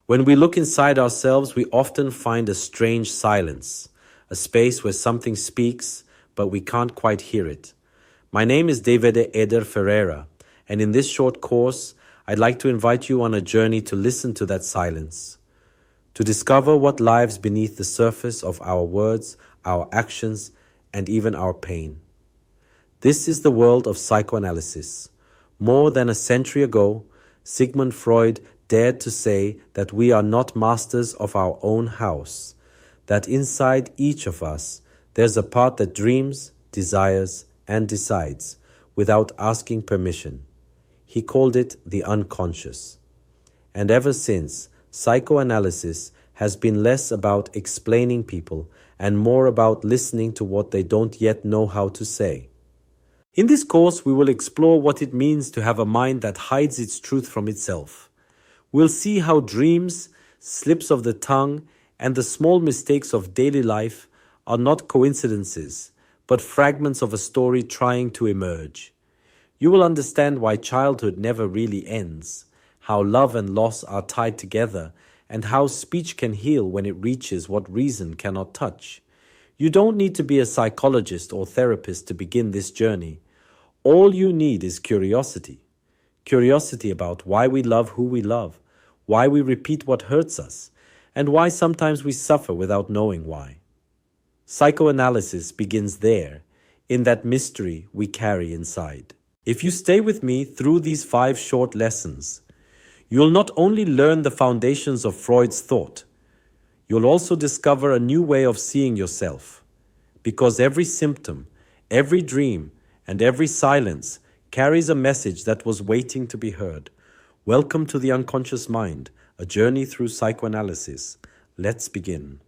When we look inside ourselves, we often find a strange silence, a space where something speaks, but we can't quite hear it. My name is David Eder Ferreira, and in this short course, I'd like to invite you on a journey to listen to that silence, to discover what lies beneath the surface of our words, our actions, and even our pain. This is the world of psychoanalysis. More than a century ago, Sigmund Freud dared to say that we are not masters of our own house, that inside each of us there's a part that dreams, desires, and decides without asking permission. He called it the unconscious. And ever since, psychoanalysis has been less about explaining people and more about listening to what they don't yet know how to say. In this course, we will explore what it means to have a mind that hides its truth from itself. We'll see how dreams, slips of the tongue, and the small mistakes of daily life are not coincidences, but fragments of a story trying to emerge. You will understand why childhood never really ends, how love and loss are tied together, and how speech can heal when it reaches what reason cannot touch. You don't need to be a psychologist or therapist to begin this journey. All you need is curiosity. Curiosity about why we love who we love, why we repeat what hurts us, and why sometimes we suffer without knowing why. Psychoanalysis begins there, in that mystery we carry inside. If you stay with me through these 5 short lessons, you'll not only learn the foundations of Freud's thought, you'll also discover a new way of seeing yourself. Because every symptom, every dream, and every silence carries a message that was waiting to be heard. Welcome to the unconscious mind, a journey through psychoanalysis. Let's begin.